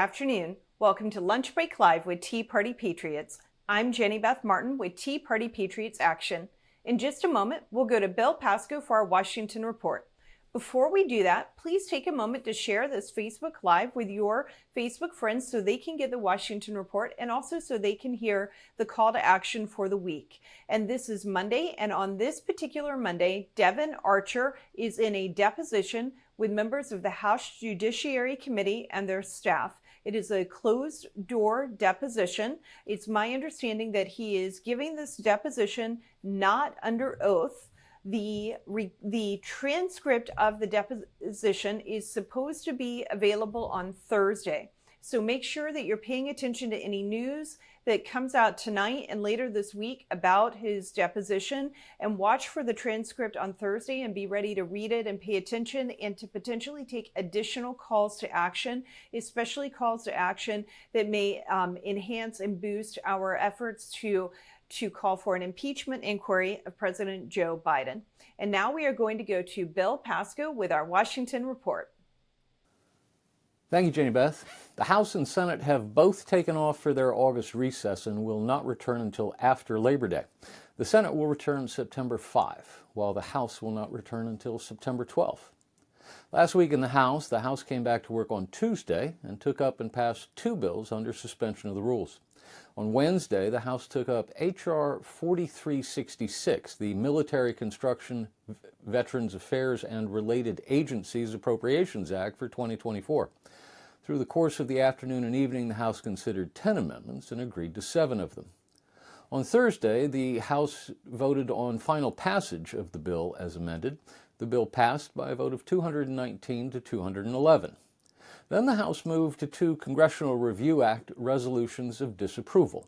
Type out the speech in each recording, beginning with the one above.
afternoon. Welcome to Lunch Break Live with Tea Party Patriots. I'm Jenny Beth Martin with Tea Party Patriots Action. In just a moment, we'll go to Bill Pasco for our Washington report. Before we do that, please take a moment to share this Facebook Live with your Facebook friends so they can get the Washington report and also so they can hear the call to action for the week. And this is Monday, and on this particular Monday, Devin Archer is in a deposition with members of the House Judiciary Committee and their staff. It is a closed-door deposition. It's my understanding that he is giving this deposition not under oath. The transcript of the deposition is supposed to be available on Thursday. So make sure that you're paying attention to any news that comes out tonight and later this week about his deposition, and watch for the transcript on Thursday and be ready to read it and pay attention and to potentially take additional calls to action, especially calls to action that may enhance and boost our efforts to call for an impeachment inquiry of President Joe Biden. And now we are going to go to Bill Pasco with our Washington report. Thank you, Jenny Beth. The House and Senate have both taken off for their August recess and will not return until after Labor Day. The Senate will return September 5, while the House will not return until September 12. Last week in the House came back to work on Tuesday and took up and passed two bills under suspension of the rules. On Wednesday, the House took up H.R. 4366, the Military Construction, Veterans Affairs and Related Agencies Appropriations Act for 2024. Through the course of the afternoon and evening, the House considered 10 amendments and agreed to 7 of them. On Thursday, the House voted on final passage of the bill as amended. The bill passed by a vote of 219 to 211. Then the House moved to 2 Congressional Review Act resolutions of disapproval.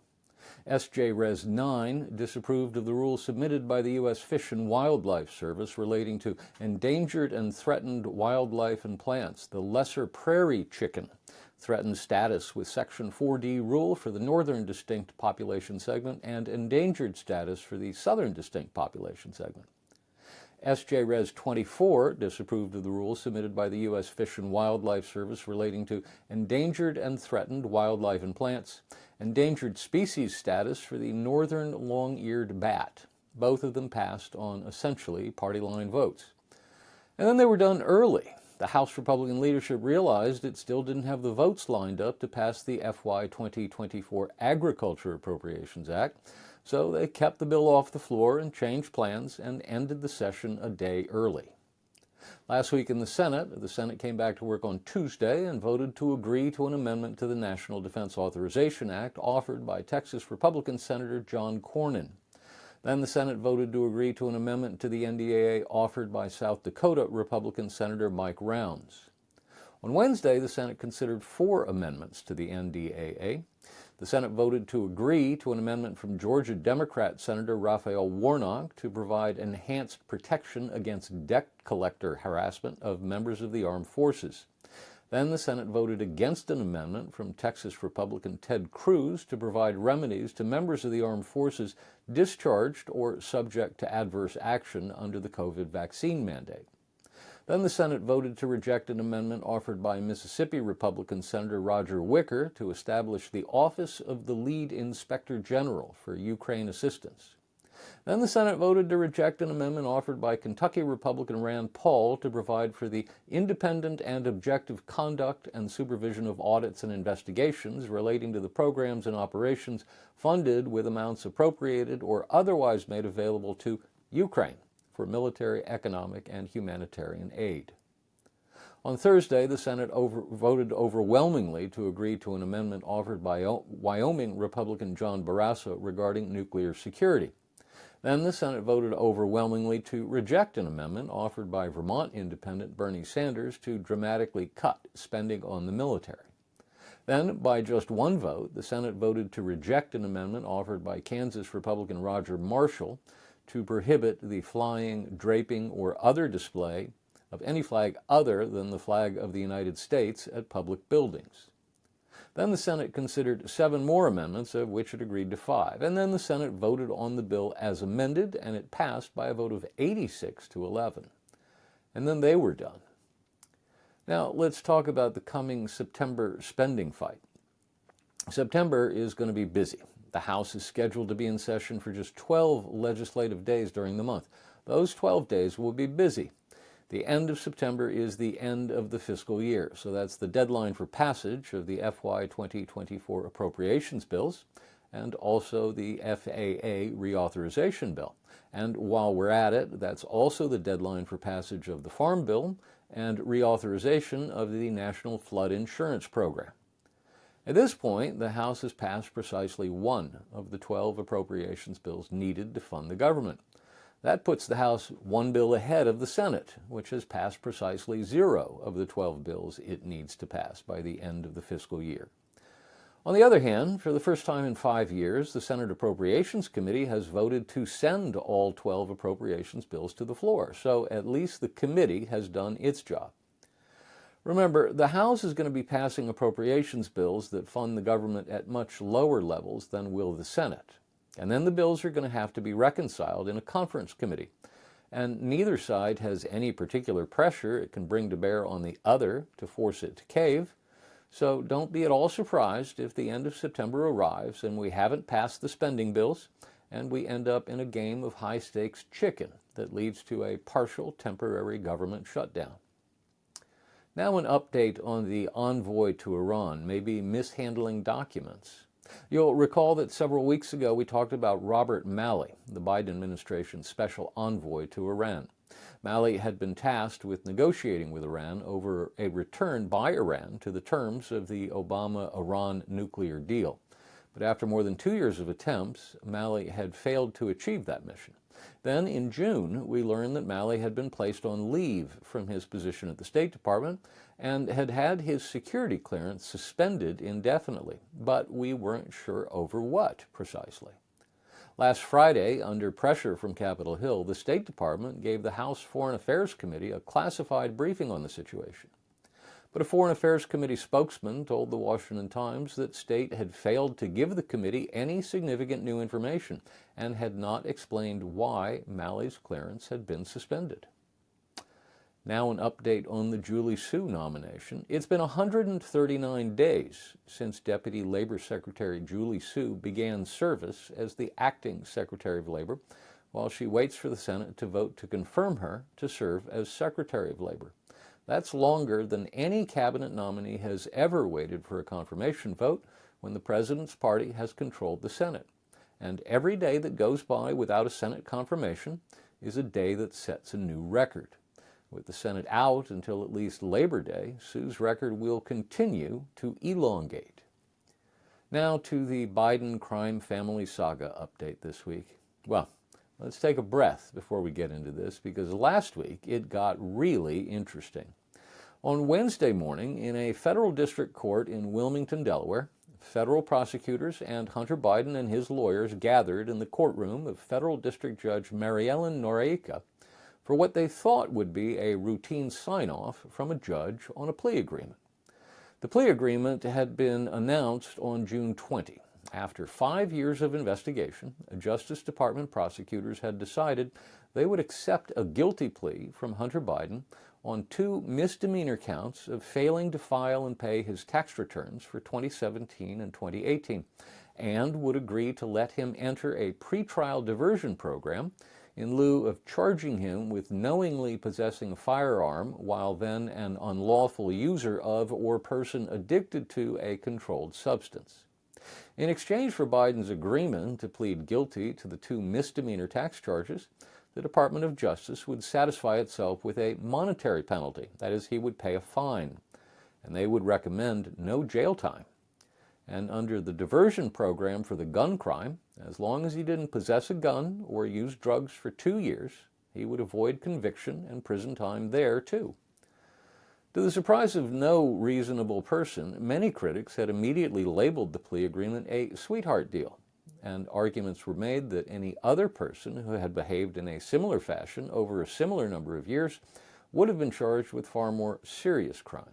S.J. Res. 9 disapproved of the rule submitted by the U.S. Fish and Wildlife Service relating to endangered and threatened wildlife and plants. The lesser prairie chicken threatened status with Section 4D rule for the northern distinct population segment and endangered status for the southern distinct population segment. S.J. Res. 24 disapproved of the rule submitted by the U.S. Fish and Wildlife Service relating to endangered and threatened wildlife and plants, endangered species status for the northern long-eared bat. Both of them passed on essentially party-line votes. And then they were done early. The House Republican leadership realized it still didn't have the votes lined up to pass the FY 2024 Agriculture Appropriations Act, so they kept the bill off the floor and changed plans and ended the session a day early. Last week in the Senate came back to work on Tuesday and voted to agree to an amendment to the National Defense Authorization Act offered by Texas Republican Senator John Cornyn. Then the Senate voted to agree to an amendment to the NDAA offered by South Dakota Republican Senator Mike Rounds. On Wednesday, the Senate considered 4 amendments to the NDAA. The Senate voted to agree to an amendment from Georgia Democrat Senator Raphael Warnock to provide enhanced protection against debt collector harassment of members of the armed forces. Then the Senate voted against an amendment from Texas Republican Ted Cruz to provide remedies to members of the armed forces discharged or subject to adverse action under the COVID vaccine mandate. Then the Senate voted to reject an amendment offered by Mississippi Republican Senator Roger Wicker to establish the Office of the Lead Inspector General for Ukraine assistance. Then the Senate voted to reject an amendment offered by Kentucky Republican Rand Paul to provide for the independent and objective conduct and supervision of audits and investigations relating to the programs and operations funded with amounts appropriated or otherwise made available to Ukraine for military, economic, and humanitarian aid. On Thursday, the Senate voted overwhelmingly to agree to an amendment offered by Wyoming Republican John Barrasso regarding nuclear security. Then the Senate voted overwhelmingly to reject an amendment offered by Vermont Independent Bernie Sanders to dramatically cut spending on the military. Then, by just one vote, the Senate voted to reject an amendment offered by Kansas Republican Roger Marshall to prohibit the flying, draping, or other display of any flag other than the flag of the United States at public buildings. Then the Senate considered 7 more amendments, of which it agreed to 5. And then the Senate voted on the bill as amended, and it passed by a vote of 86 to 11. And then they were done. Now, let's talk about the coming September spending fight. September is going to be busy. The House is scheduled to be in session for just 12 legislative days during the month. Those 12 days will be busy. The end of September is the end of the fiscal year, so that's the deadline for passage of the FY 2024 appropriations bills and also the FAA reauthorization bill. And while we're at it, that's also the deadline for passage of the Farm Bill and reauthorization of the National Flood Insurance Program. At this point, the House has passed precisely one of the 12 appropriations bills needed to fund the government. That puts the House one bill ahead of the Senate, which has passed precisely 0 of the 12 bills it needs to pass by the end of the fiscal year. On the other hand, for the first time in 5 years, the Senate Appropriations Committee has voted to send all 12 appropriations bills to the floor, so at least the committee has done its job. Remember, the House is going to be passing appropriations bills that fund the government at much lower levels than will the Senate. And then the bills are going to have to be reconciled in a conference committee. And neither side has any particular pressure it can bring to bear on the other to force it to cave. So don't be at all surprised if the end of September arrives and we haven't passed the spending bills and we end up in a game of high-stakes chicken that leads to a partial temporary government shutdown. Now an update on the envoy to Iran, maybe mishandling documents. You'll recall that several weeks ago we talked about Robert Malley, the Biden administration's special envoy to Iran. Malley had been tasked with negotiating with Iran over a return by Iran to the terms of the Obama-Iran nuclear deal. But after more than 2 years of attempts, Malley had failed to achieve that mission. Then in June, we learned that Malley had been placed on leave from his position at the State Department and had had his security clearance suspended indefinitely, but we weren't sure over what precisely. Last Friday, under pressure from Capitol Hill, the State Department gave the House Foreign Affairs Committee a classified briefing on the situation. But a Foreign Affairs Committee spokesman told the Washington Times that State had failed to give the committee any significant new information and had not explained why Malley's clearance had been suspended. Now an update on the Julie Su nomination. It's been 139 days since Deputy Labor Secretary Julie Su began service as the acting Secretary of Labor, while she waits for the Senate to vote to confirm her to serve as Secretary of Labor. That's longer than any cabinet nominee has ever waited for a confirmation vote when the president's party has controlled the Senate. And every day that goes by without a Senate confirmation is a day that sets a new record. With the Senate out until at least Labor Day, Su's record will continue to elongate. Now to the Biden crime family saga update this week. Well, let's take a breath before we get into this, because last week it got really interesting. On Wednesday morning, in a federal district court in Wilmington, Delaware, federal prosecutors and Hunter Biden and his lawyers gathered in the courtroom of Federal District Judge Mary Ellen Noreika for what they thought would be a routine sign-off from a judge on a plea agreement. The plea agreement had been announced on June 20. After 5 years of investigation, Justice Department prosecutors had decided they would accept a guilty plea from Hunter Biden on 2 misdemeanor counts of failing to file and pay his tax returns for 2017 and 2018, and would agree to let him enter a pretrial diversion program in lieu of charging him with knowingly possessing a firearm while then an unlawful user of or person addicted to a controlled substance. In exchange for Biden's agreement to plead guilty to the 2 misdemeanor tax charges, the Department of Justice would satisfy itself with a monetary penalty. That is, he would pay a fine, and they would recommend no jail time. And under the diversion program for the gun crime, as long as he didn't possess a gun or use drugs for 2 years, he would avoid conviction and prison time there, too. To the surprise of no reasonable person, many critics had immediately labeled the plea agreement a sweetheart deal, and arguments were made that any other person who had behaved in a similar fashion over a similar number of years would have been charged with far more serious crimes.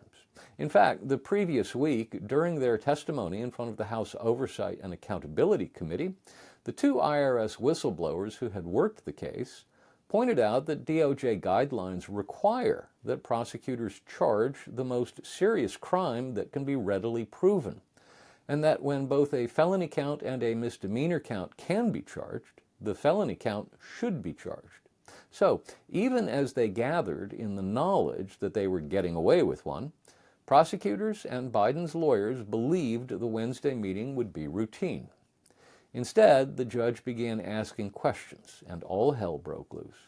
In fact, the previous week, during their testimony in front of the House Oversight and Accountability Committee, the 2 IRS whistleblowers who had worked the case pointed out that DOJ guidelines require that prosecutors charge the most serious crime that can be readily proven, and that when both a felony count and a misdemeanor count can be charged, the felony count should be charged. So, even as they gathered in the knowledge that they were getting away with one, prosecutors and Biden's lawyers believed the Wednesday meeting would be routine. Instead, the judge began asking questions, and all hell broke loose.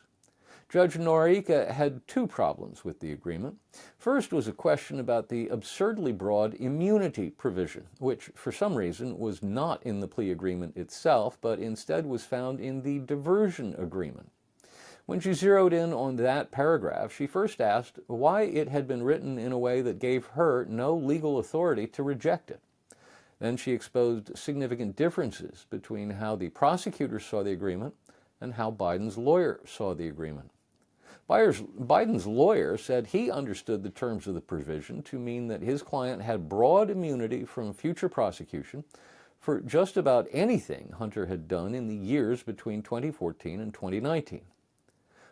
Judge Noriega had two problems with the agreement. First was a question about the absurdly broad immunity provision, which for some reason was not in the plea agreement itself, but instead was found in the diversion agreement. When she zeroed in on that paragraph, she first asked why it had been written in a way that gave her no legal authority to reject it. Then she exposed significant differences between how the prosecutors saw the agreement and how Biden's lawyer saw the agreement. Biden's lawyer said he understood the terms of the provision to mean that his client had broad immunity from future prosecution for just about anything Hunter had done in the years between 2014 and 2019.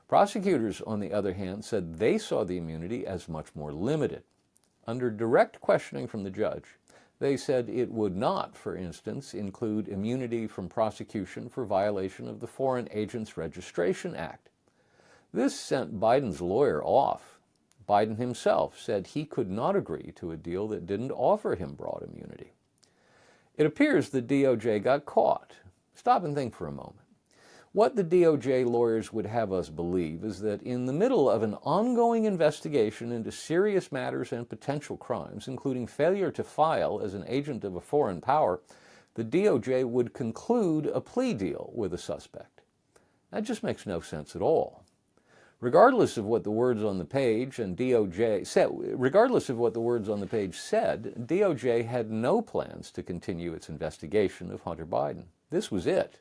Prosecutors, on the other hand, said they saw the immunity as much more limited. Under direct questioning from the judge, they said it would not, for instance, include immunity from prosecution for violation of the Foreign Agents Registration Act. This sent Biden's lawyer off. Biden himself said he could not agree to a deal that didn't offer him broad immunity. It appears the DOJ got caught. Stop and think for a moment. What the DOJ lawyers would have us believe is that in the middle of an ongoing investigation into serious matters and potential crimes, including failure to file as an agent of a foreign power, the DOJ would conclude a plea deal with a suspect. That just makes no sense at all. Regardless of what the words on the page said, DOJ had no plans to continue its investigation of Hunter Biden. This was it.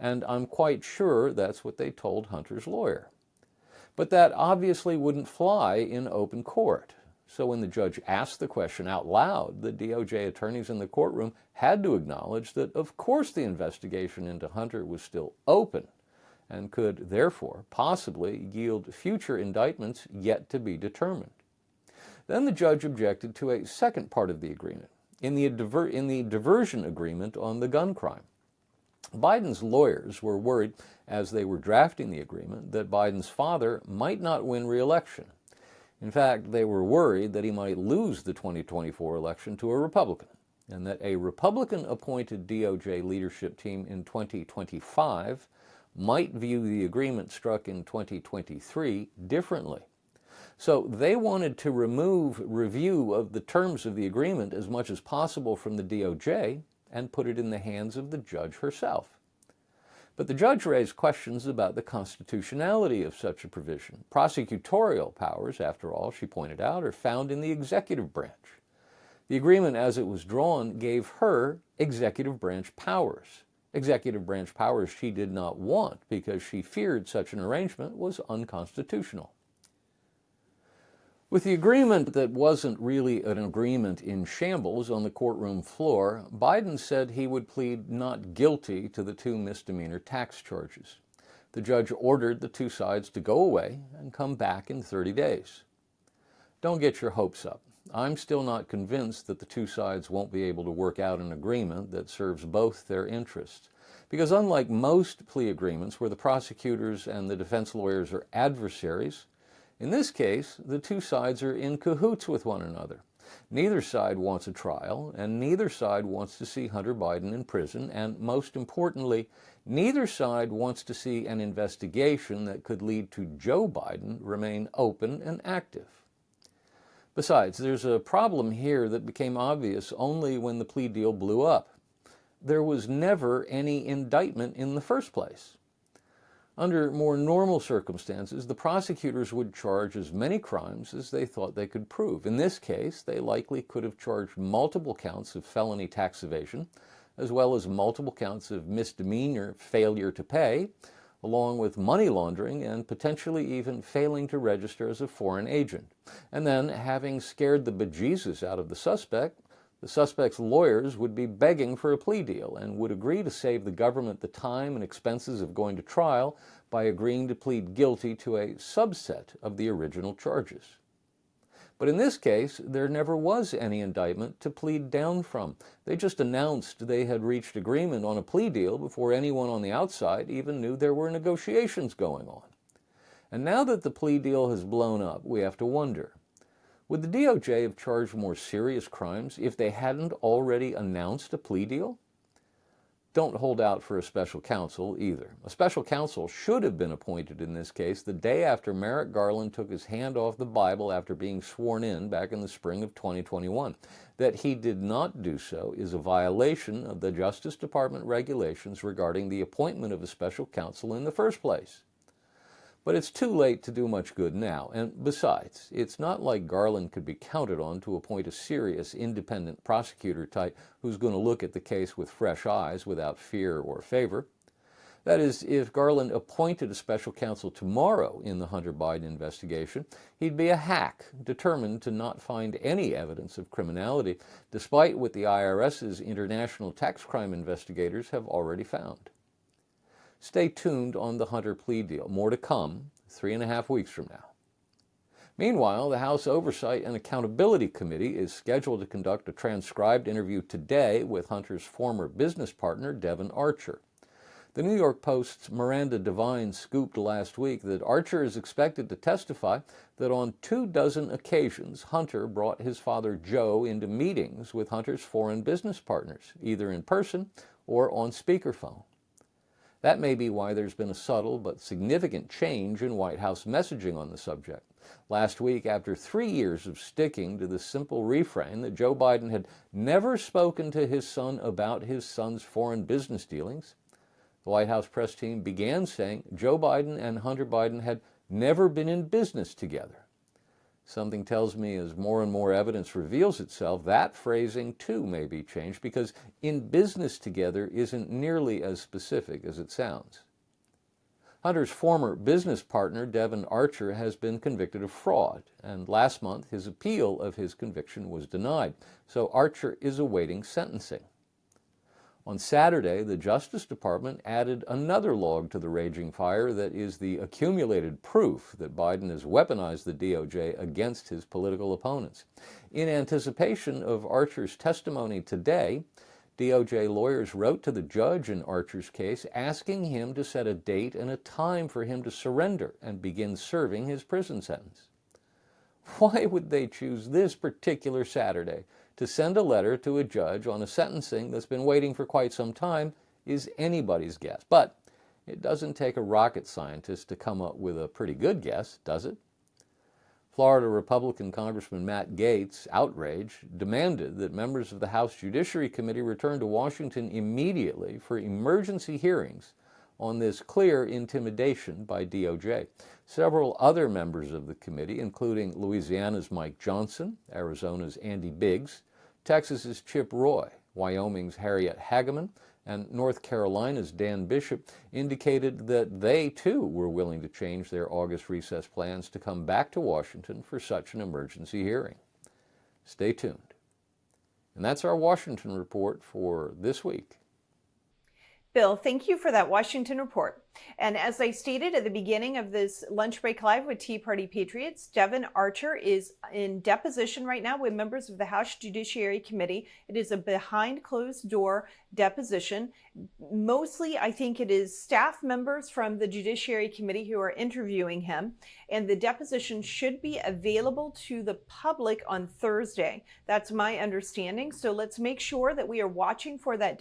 And I'm quite sure that's what they told Hunter's lawyer. But that obviously wouldn't fly in open court. So when the judge asked the question out loud, the DOJ attorneys in the courtroom had to acknowledge that, of course, the investigation into Hunter was still open and could, therefore, possibly yield future indictments yet to be determined. Then the judge objected to a second part of the agreement, in the diversion agreement on the gun crime. Biden's lawyers were worried, as they were drafting the agreement, that Biden's father might not win re-election. In fact, they were worried that he might lose the 2024 election to a Republican, and that a Republican-appointed DOJ leadership team in 2025 might view the agreement struck in 2023 differently. So they wanted to remove review of the terms of the agreement as much as possible from the DOJ and put it in the hands of the judge herself. But the judge raised questions about the constitutionality of such a provision. Prosecutorial powers, after all, she pointed out, are found in the executive branch. The agreement as it was drawn gave her executive branch powers. Executive branch powers she did not want because she feared such an arrangement was unconstitutional. With the agreement that wasn't really an agreement in shambles on the courtroom floor, Biden said he would plead not guilty to the 2 misdemeanor tax charges. The judge ordered the two sides to go away and come back in 30 days. Don't get your hopes up. I'm still not convinced that the two sides won't be able to work out an agreement that serves both their interests. Because unlike most plea agreements where the prosecutors and the defense lawyers are adversaries, in this case, the two sides are in cahoots with one another. Neither side wants a trial, and neither side wants to see Hunter Biden in prison, and most importantly, neither side wants to see an investigation that could lead to Joe Biden remain open and active. Besides, there's a problem here that became obvious only when the plea deal blew up. There was never any indictment in the first place. Under more normal circumstances, the prosecutors would charge as many crimes as they thought they could prove. In this case, they likely could have charged multiple counts of felony tax evasion, as well as multiple counts of misdemeanor failure to pay, along with money laundering and potentially even failing to register as a foreign agent. And then, having scared the bejesus out of the suspect, The suspect's lawyers would be begging for a plea deal and would agree to save the government the time and expenses of going to trial by agreeing to plead guilty to a subset of the original charges. But in this case, there never was any indictment to plead down from. They just announced they had reached agreement on a plea deal before anyone on the outside even knew there were negotiations going on. And now that the plea deal has blown up, we have to wonder, would the DOJ have charged more serious crimes if they hadn't already announced a plea deal? Don't hold out for a special counsel either. A special counsel should have been appointed in this case the day after Merrick Garland took his hand off the Bible after being sworn in back in the spring of 2021. That he did not do so is a violation of the Justice Department regulations regarding the appointment of a special counsel in the first place. But it's too late to do much good now, and besides, it's not like Garland could be counted on to appoint a serious, independent prosecutor type who's going to look at the case with fresh eyes without fear or favor. That is, if Garland appointed a special counsel tomorrow in the Hunter Biden investigation, he'd be a hack, determined to not find any evidence of criminality, despite what the IRS's international tax crime investigators have already found. Stay tuned on the Hunter plea deal. More to come 3.5 weeks from now. Meanwhile, the House Oversight and Accountability Committee is scheduled to conduct a transcribed interview today with Hunter's former business partner, Devon Archer. The New York Post's Miranda Devine scooped last week that Archer is expected to testify that on 24 occasions, Hunter brought his father Joe into meetings with Hunter's foreign business partners, either in person or on speakerphone. That may be why there's been a subtle but significant change in White House messaging on the subject. Last week, after 3 years of sticking to the simple refrain that Joe Biden had never spoken to his son about his son's foreign business dealings, the White House press team began saying Joe Biden and Hunter Biden had never been in business together. Something tells me as more and more evidence reveals itself, that phrasing too may be changed because in business together isn't nearly as specific as it sounds. Hunter's former business partner, Devon Archer, has been convicted of fraud, and last month his appeal of his conviction was denied, so Archer is awaiting sentencing. On Saturday, the Justice Department added another log to the raging fire that is the accumulated proof that Biden has weaponized the DOJ against his political opponents. In anticipation of Archer's testimony today, DOJ lawyers wrote to the judge in Archer's case asking him to set a date and a time for him to surrender and begin serving his prison sentence. Why would they choose this particular Saturday to send a letter to a judge on a sentencing that's been waiting for quite some time is anybody's guess. But it doesn't take a rocket scientist to come up with a pretty good guess, does it? Florida Republican Congressman Matt Gaetz, outraged, demanded that members of the House Judiciary Committee return to Washington immediately for emergency hearings on this clear intimidation by DOJ. Several other members of the committee, including Louisiana's Mike Johnson, Arizona's Andy Biggs, Texas's Chip Roy, Wyoming's Harriet Hageman, and North Carolina's Dan Bishop, indicated that they, too, were willing to change their August recess plans to come back to Washington for such an emergency hearing. Stay tuned. And that's our Washington report for this week. Bill, thank you for that Washington report. And as I stated at the beginning of this Lunch Break Live with Tea Party Patriots, Devon Archer is in deposition right now with members of the House Judiciary Committee. It is a behind closed door deposition. Mostly, I think it is staff members from the Judiciary Committee who are interviewing him. And the deposition should be available to the public on Thursday. That's my understanding. So let's make sure that we are watching for that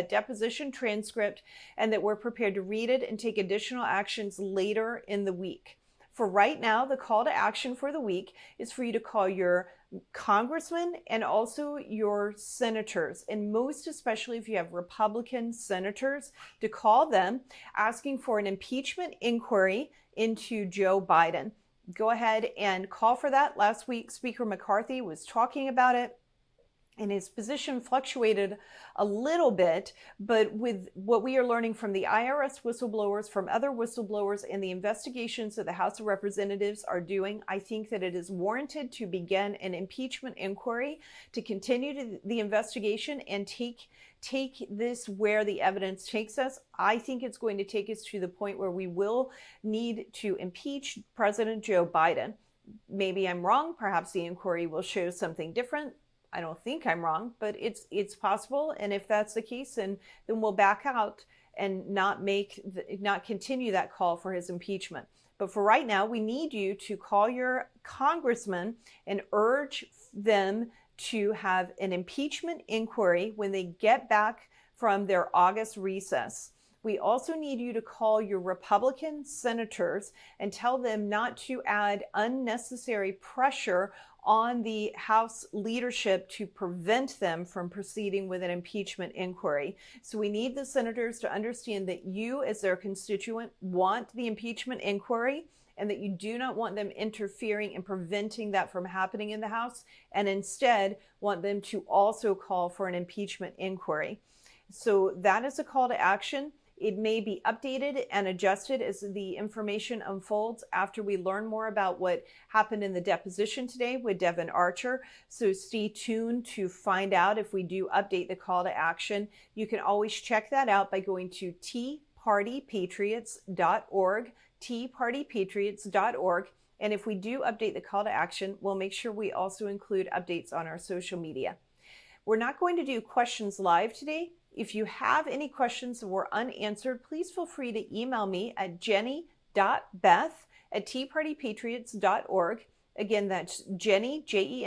deposition transcript and that we're prepared to read it and take additional actions later in the week. For right now, the call to action for the week is for you to call your congressmen and also your senators, and most especially if you have Republican senators, to call them asking for an impeachment inquiry into Joe Biden. Go ahead and call for that. Last week, Speaker McCarthy was talking about it. and his position fluctuated a little bit, but with what we are learning from the IRS whistleblowers, from other whistleblowers, and the investigations that the House of Representatives are doing, I think that it is warranted to begin an impeachment inquiry, to continue the investigation and take this where the evidence takes us. I think it's going to take us to the point where we will need to impeach President Joe Biden. Maybe I'm wrong. Perhaps the inquiry will show something different. I don't think I'm wrong, but it's possible. And if that's the case, then we'll back out and not continue that call for his impeachment. But for right now, we need you to call your congressman and urge them to have an impeachment inquiry when they get back from their August recess. We also need you to call your Republican senators and tell them not to add unnecessary pressure on the House leadership to prevent them from proceeding with an impeachment inquiry. So we need the senators to understand that you, as their constituent, want the impeachment inquiry, and that you do not want them interfering and preventing that from happening in the House, and instead want them to also call for an impeachment inquiry. So that is a call to action. It may be updated and adjusted as the information unfolds after we learn more about what happened in the deposition today with Devin Archer. So stay tuned to find out if we do update the call to action. You can always check that out by going to teapartypatriots.org, teapartypatriots.org. And if we do update the call to action, we'll make sure we also include updates on our social media. We're not going to do questions live today. If you have any questions that were unanswered, please feel free to email me at jenny.beth@teapartypatriots.org. Again, that's Jenny, Jenny,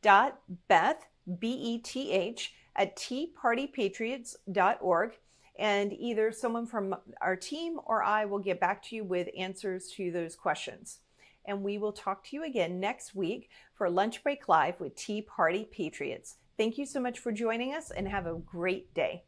.beth, BETH, @teapartypatriots.org. And either someone from our team or I will get back to you with answers to those questions. And we will talk to you again next week for Lunch Break Live with Tea Party Patriots. Thank you so much for joining us, and have a great day.